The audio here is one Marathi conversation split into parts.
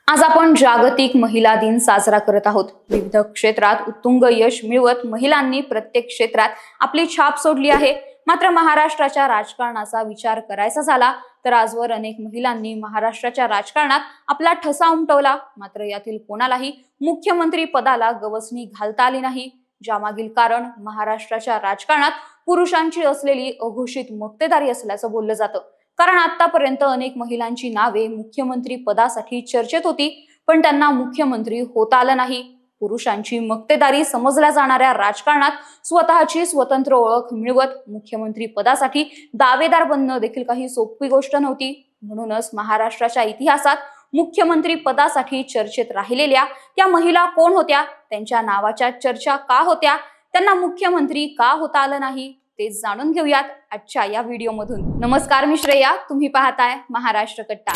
आज आपण जागतिक महिला दिन साजरा करत आहोत। विविध क्षेत्रात उत्तुंग यश मिळवत महिलांनी प्रत्येक क्षेत्रात आपली छाप सोडली आहे। मात्र महाराष्ट्राच्या राजकारणाचा विचार करायचा झाला तर आजवर अनेक महिलांनी महाराष्ट्राच्या राजकारणात आपला ठसा उमटवला। मात्र यातील कोणालाही मुख्यमंत्री पदाला गवसणी घालता आली नाही। ज्यामागील कारण महाराष्ट्राच्या राजकारणात पुरुषांची असलेली अघोषित मक्तेदारी असल्याचं बोललं जातं। कारण आतापर्यंत अनेक महिलांची नावे मुख्यमंत्री पदासाठी चर्चेत होती, पण त्यांना मुख्यमंत्री होता आलं नाही। पुरुषांची मक्तेदारी समजल्या जाणाऱ्या राजकारणात स्वतःची स्वतंत्र ओळख मिळवत मुख्यमंत्री पदासाठी दावेदार बनणं देखील काही सोपी गोष्ट नव्हती। म्हणूनच महाराष्ट्राच्या इतिहासात मुख्यमंत्री पदासाठी चर्चेत राहिलेल्या त्या महिला कोण होत्या, त्यांच्या नावाच्या चर्चा का होत्या, त्यांना मुख्यमंत्री का होता आलं नाही, ते जाणून घेऊयात आजच्या या व्हिडिओमधून। नमस्कार, मी श्रेया, तुम्ही पाहताय महाराष्ट्र कट्टा।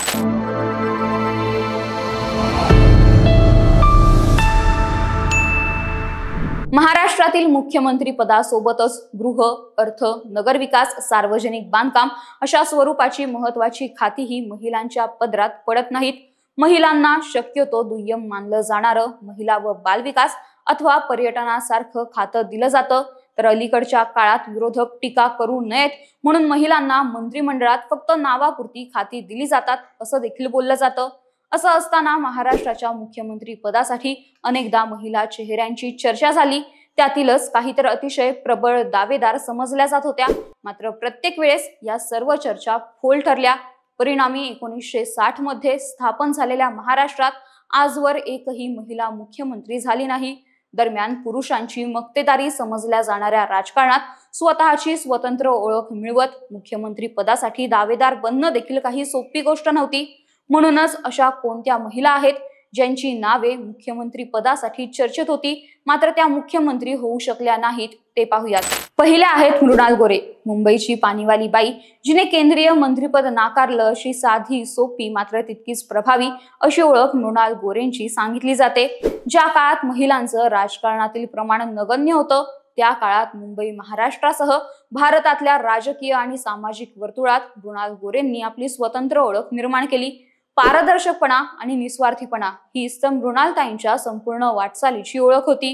महाराष्ट्रातील मुख्यमंत्री पदासोबतच गृह, अर्थ, नगरविकास, सार्वजनिक बांधकाम अशा स्वरूपाची महत्वाची खातीही महिलांच्या पदरात पडत नाहीत। महिलांना शक्यतो दुय्यम मानलं जाणारं महिला व बालविकास अथवा पर्यटनासारखं खातं दिलं जातं। तर अलीकडच्या काळात विरोधक टीका करू नयेत म्हणून महिलांना मंत्रिमंडळात फक्त नावापुरती खाती दिली जातात असं देखील बोललं जातं। असं असताना महाराष्ट्राच्या मुख्यमंत्री पदासाठी अनेकदा महिला चेहऱ्यांची चर्चा झाली, त्यातीलच काही तर अतिशय प्रबळ दावेदार समजल्या जात होत्या। मात्र प्रत्येक वेळेस या सर्व चर्चा फोल ठरल्या। परिणामी 1960 मध्ये स्थापन झालेल्या महाराष्ट्रात आजवर एकही महिला मुख्यमंत्री झाली नाही। दरम्यान पुरुषांची मक्तेदारी समजल्या जाणाऱ्या राजकारणात स्वतःची स्वतंत्र ओळख मिळवत मुख्यमंत्री पदासाठी दावेदार बनणं देखील काही सोपी गोष्ट नव्हती। म्हणूनच अशा कोणत्या महिला आहेत ज्यांची नावे मुख्यमंत्री पदासाठी चर्चेत होती, मात्र त्या मुख्यमंत्री होऊ शकल्या नाहीत, ते पाहूयात। पहिल्या आहेत मृणाल गोरे, मुंबईची पाणीवाली बाई, जिने केंद्रीय मंत्रिपद नाकारलं अशी साधी, सोपी मात्र तितकीच प्रभावी अशी ओळख मृणाल गोरेंची सांगितली जाते। ज्या काळात महिलांचं राजकारणातील प्रमाण नगण्य होतं, त्या काळात मुंबई महाराष्ट्रासह भारतातल्या राजकीय आणि सामाजिक वर्तुळात मृणाल गोरेंनी आपली स्वतंत्र ओळख निर्माण केली। पारदर्शकपणा आणि निस्वार्थीपणा हीच मृणालताईंच्या संपूर्ण वाटचालीची ओळख होती।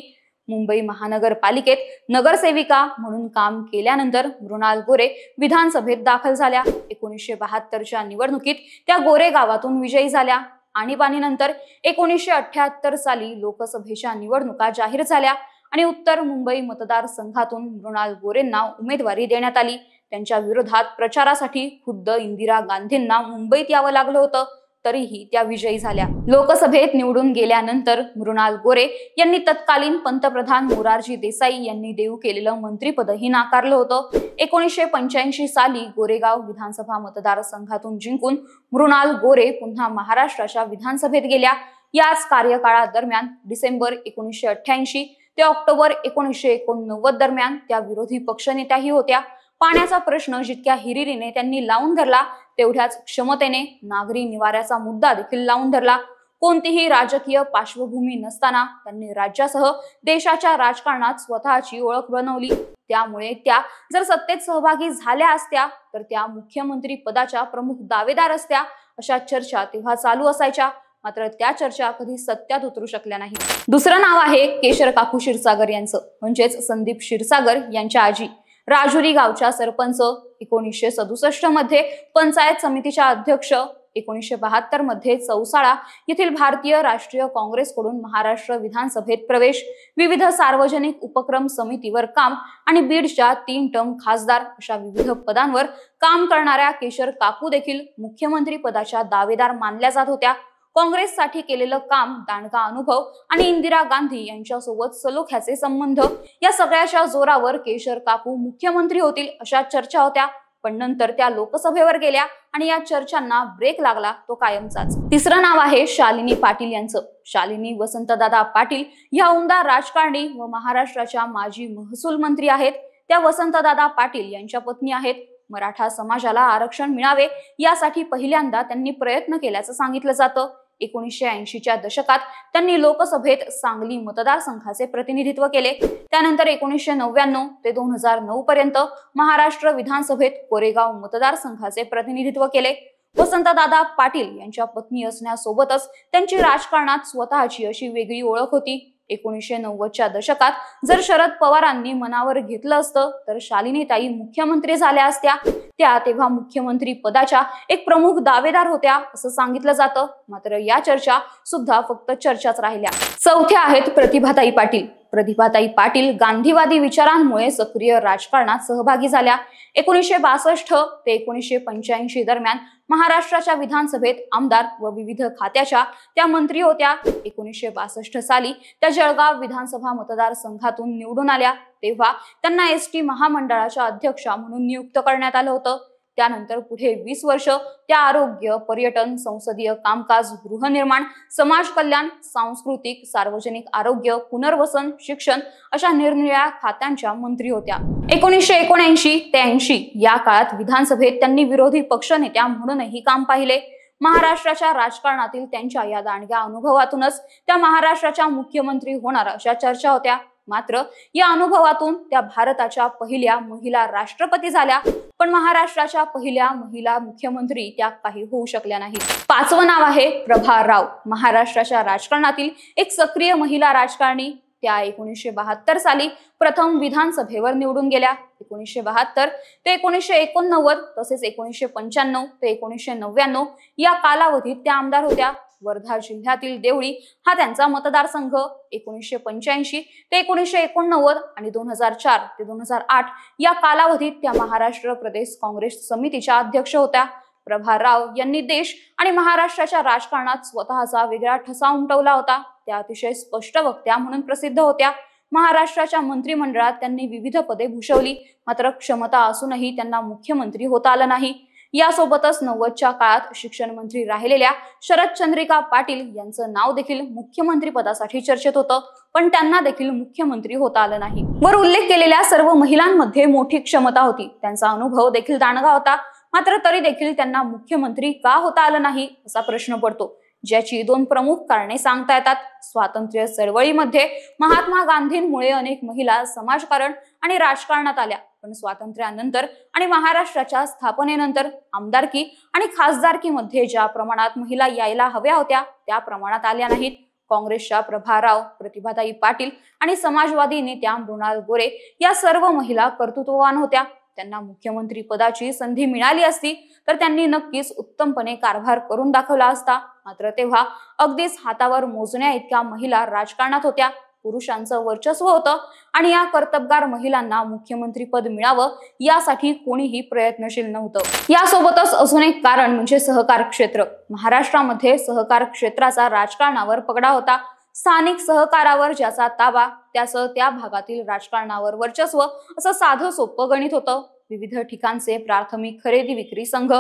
मुंबई महानगरपालिकेत नगरसेविका म्हणून काम केल्यानंतर मृणाल गोरे विधानसभेत दाखल झाल्या। 1972च्या निवडणुकीत त्या गोरे गावातून विजयी झाल्या। आणीबाणीनंतर 1978 साली लोकसभेच्या निवडणुका जाहीर झाल्या आणि उत्तर मुंबई मतदारसंघातून मृणाल गोरेंना उमेदवारी देण्यात आली। त्यांच्या विरोधात प्रचारासाठी खुद्द इंदिरा गांधींना मुंबईत यावं लागलं होतं, तरीही त्या विजयी झाल्या। लोकसभेत निवडून गेल्यानंतर मृणाल गोरे यांनी तत्कालीन पंतप्रधान मोरारजी देसाई यांनी देऊ केलेलं मंत्रिपदही नाकारलं होतं। 1985 साली गोरेगाव विधानसभा मतदारसंघातून जिंकून मृणाल गोरे पुन्हा महाराष्ट्राच्या विधानसभेत गेल्या। याच कार्यकाळादरम्यान डिसेंबर 1988 ते ऑक्टोबर 1989 दरम्यान त्या विरोधी पक्षनेत्याही होत्या। पाण्याचा प्रश्न जितक्या हिरिरीने त्यांनी लावून धरला, तेवढ्याच क्षमतेने नागरी निवाऱ्याचा मुद्दा देखील लावून धरला। कोणतीही राजकीय पार्श्वभूमी नसताना त्यांनी राज्यासह देशाच्या राजकारणात स्वतःची ओळख बनवली। त्यामुळे त्या जर सत्तेत सहभागी झाल्या असत्या तर त्या मुख्यमंत्री पदाच्या प्रमुख दावेदार असत्या, अशा चर्चा तेव्हा चालू असायच्या। मात्र त्या चर्चा कधी सत्यात उतरू शकल्या नाही। दुसरं नाव आहे केशर काकू क्षीरसागर यांचं, म्हणजेच संदीप क्षीरसागर यांच्या आजी। राजुरी गावच्या सरपंच, 1967 मध्ये पंचायत समितीच्या अध्यक्ष, 1972 मध्ये चौसाळा येथील भारतीय राष्ट्रीय काँग्रेसकडून महाराष्ट्र विधानसभेत प्रवेश, विविध सार्वजनिक उपक्रम समितीवर काम आणि बीडच्या 3 टर्म खासदार अशा विविध पदांवर काम करणाऱ्या केशर काकू देखील मुख्यमंत्री पदाच्या दावेदार मानल्या जात होत्या। काँग्रेससाठी केलेलं काम, दांडगा अनुभव आणि इंदिरा गांधी यांच्यासोबत सलोख्याचे संबंध या सगळ्याच्या जोरावर केशर काकू मुख्यमंत्री होतील अशा चर्चा होत्या। पण नंतर त्या लोकसभेवर गेल्या आणि या चर्चांना ब्रेक लागला तो कायमचाच। तिसरं नाव आहे शालिनी पाटील यांचं। शालिनी वसंतदादा पाटील या उमदा राजकारणी व महाराष्ट्राच्या माजी महसूल मंत्री आहेत। त्या वसंतदादा पाटील यांच्या पत्नी आहेत। मराठा समाजाला आरक्षण मिळावे यासाठी पहिल्यांदा त्यांनी प्रयत्न केल्याचं सांगितलं जातं। 1980च्या दशकात त्यांनी लोकसभेत सांगली मतदारसंघाचे प्रतिनिधित्व केले। त्यानंतर 1999 ते 2009 पर्यंत महाराष्ट्र विधानसभेत कोरेगाव मतदारसंघाचे प्रतिनिधित्व केले। वसंतदादा पाटील यांच्या पत्नी असण्यासोबतच त्यांची राजकारणात स्वतःची अशी वेगळी ओळख होती. 1990च्या दशकात जर शरद पवारांनी मनावर घेतलं असतं तर शालिनीताई मुख्यमंत्री झाल्या असत्या. त्या तेव्हा मुख्यमंत्री पदाच्या एक प्रमुख दावेदार होत्या असं सांगितलं जातं. मात्र या चर्चा सुद्धा फक्त चर्चाच राहिल्या. चौथ्या आहेत प्रतिभाताई पाटील. प्रतिभाताई पाटील गांधीवादी विचारांमुळे सक्रिय राजकारणात सहभागी झाल्या. 1962 ते 1985 दरम्यान महाराष्ट्राच्या विधानसभेत आमदार व विविध खात्याच्या त्या मंत्री होत्या. 1962 साली त्या जळगाव विधानसभा मतदारसंघातून निवडून आल्या. तेव्हा त्यांना एसटी महामंडळाच्या अध्यक्षा म्हणून नियुक्त करण्यात आलं होतं. त्यानंतर पुढे 20 वर्ष त्या आरोग्य, पर्यटन, संसदीय कामकाज, गृहनिर्माण, समाज कल्याण, सांस्कृतिक, सार्वजनिक आरोग्य, पुनर्वसन, शिक्षण अशा निरनिराळ्या खात्यांच्या मंत्री होत्या. 1979 ते 80 या काळात विधानसभेत त्यांनी विरोधी पक्षनेत्या म्हणूनही काम पाहिले. महाराष्ट्राच्या राजकारणातील त्यांच्या या दांडग्या अनुभवातूनच त्या महाराष्ट्राच्या मुख्यमंत्री होणार अशा चर्चा होत्या. मात्र या अनुभवातून त्या भारताच्या पहिल्या महिला राष्ट्रपती झाल्या, पण महाराष्ट्राच्या पहिल्या महिला मुख्यमंत्री त्या काही होऊ शकल्या नाहीत. पाचवं नाव आहे प्रभा राव. महाराष्ट्राच्या राजकारणातील एक सक्रिय महिला राजकारणी. त्या 1972 साली प्रथम विधानसभेवर निवडून गेल्या. 1972 ते 1989 तसेच 1995 ते 1999 या कालावधीत त्या आमदार होत्या. वर्धा जिल्ह्यातील देवळी हा त्यांचा मतदारसंघ. 1985 ते 1989 आणि 2004 ते 2008 या कालावधीत त्या महाराष्ट्र प्रदेश काँग्रेस समितीच्या अध्यक्ष होत्या. प्रभा राव यांनी देश आणि महाराष्ट्राच्या राजकारणात स्वतःचा वेगळा ठसा उमटवला होता. त्या अतिशय स्पष्ट वक्त्या म्हणून प्रसिद्ध होत्या. महाराष्ट्राच्या मंत्रिमंडळात त्यांनी विविध पदे भूषवली. मात्र क्षमता असूनही त्यांना मुख्यमंत्री होता आलं नाही. यासोबतच 90च्या काळात शिक्षण मंत्री राहिलेल्या शरदचंद्रिका पाटील यांचं नाव देखील मुख्यमंत्री पदासाठी चर्चेत होतं, पण त्यांना देखील मुख्यमंत्री होता आलं नाही. वर उल्लेख केलेल्या सर्व महिलांमध्ये मोठी क्षमता होती. त्यांचा अनुभव देखील दांडगा होता. मात्र तरी देखील त्यांना मुख्यमंत्री का होता आलं नाही असा प्रश्न पडतो, ज्याची दोन प्रमुख कारणे सांगता येतात. स्वातंत्र्य चळवळीमध्ये महात्मा गांधींमुळे अनेक महिला समाजकारण आणि राजकारणात आल्या, पण स्वातंत्र्यानंतर आणि महाराष्ट्राच्या स्थापनेनंतर आमदारकी आणि खासदारकीमध्ये ज्या प्रमाणात महिला यायला हव्या होत्या त्या प्रमाणात आल्या नाहीत. काँग्रेसच्या प्रभा राव, प्रतिभाताई पाटील आणि समाजवादी नेत्या मृणाल गोरे या सर्व महिला कर्तृत्ववान होत्या. त्यांना मुख्यमंत्री पदाची संधी मिळाली असती तर त्यांनी नक्कीच उत्तमपणे कारभार करून दाखवला असता. मात्र तेव्हा अगदीच हातावर मोजण्या इतक्या महिला राजकारणात होत्या. पुरुषांचं वर्चस्व होतं आणि या कर्तबगार महिलांना मुख्यमंत्री पद मिळावं यासाठी कोणीही प्रयत्नशील नव्हतं. यासोबतच अजून एक कारण म्हणजे सहकार क्षेत्र. महाराष्ट्रामध्ये सहकार क्षेत्राचा राजकारणावर पगडा होता. स्थानिक सहकारावर ज्याचा ताबा त्याचं त्या भागातील राजकारणावर वर्चस्व असं साधं सोपं गणित होतं. विविध ठिकाणचे प्राथमिक खरेदी विक्री संघ,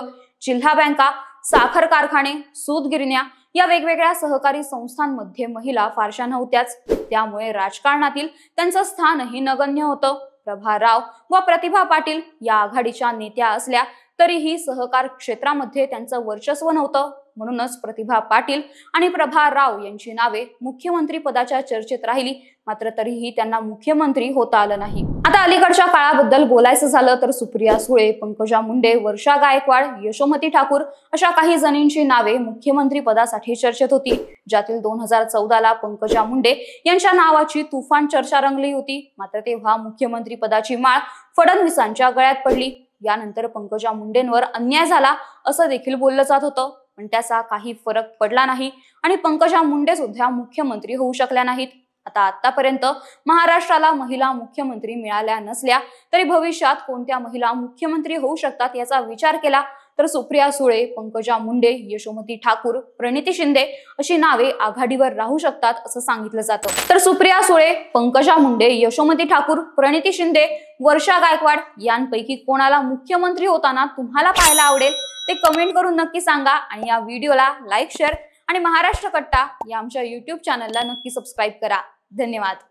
जिल्हा बँका, साखर कारखाने, सूत गिरण्या या वेगवेगळ्या सहकारी संस्थांमध्ये महिला फारशा नव्हत्याच. त्यामुळे राजकारणातील त्यांचं स्थानही नगण्य होतं. प्रभा राव व प्रतिभा पाटील या आघाडीच्या नेत्या असल्या तरीही सहकार क्षेत्रामध्ये त्यांचं वर्चस्व नव्हतं. म्हणूनच प्रतिभा पाटील आणि प्रभा राव यांची नावे मुख्यमंत्री पदाच्या चर्चेत राहिली. मात्र तरीही त्यांना मुख्यमंत्री होता आलं नाही. आता अलीकडच्या काळाबद्दल बोलायचं झालं तर सुप्रिया सुळे, पंकजा मुंडे, वर्षा गायकवाड, यशोमती ठाकूर अशा काही जणींची नावे मुख्यमंत्री पदासाठी चर्चेत होती. ज्यातील 2014ला पंकजा मुंडे यांच्या नावाची तुफान चर्चा रंगली होती. मात्र तेव्हा मुख्यमंत्री पदाची माळ फडणवीसांच्या गळ्यात पडली. यानंतर पंकजा मुंडेंवर अन्याय झाला असं देखील बोललं जात होतं, पण त्याचा काही फरक पडला नाही आणि पंकजा मुंडे सुद्धा मुख्यमंत्री होऊ शकल्या नाहीत. आतापर्यंत महाराष्ट्राला महिला मुख्यमंत्री मिळाल्या नसल्या तरी भविष्यात कोणत्या महिला मुख्यमंत्री होऊ शकतात याचा विचार केला तर सुप्रिया सुळे, पंकजा मुंडे, यशोमती ठाकूर, प्रणिती शिंदे अशी नावे आघाडीवर राहू शकतात असं सांगितलं जातं. तर सुप्रिया सुळे, पंकजा मुंडे, यशोमती ठाकूर, प्रणिती शिंदे, वर्षा गायकवाड यांपैकी कोणाला मुख्यमंत्री होताना तुम्हाला पाहायला आवडेल ते कमेंट करून नक्की सांगा. आणि या व्हिडिओला लाईक, शेअर आणि महाराष्ट्र कट्टा या आमच्या YouTube चॅनलला नक्की सबस्क्राईब करा. धन्यवाद.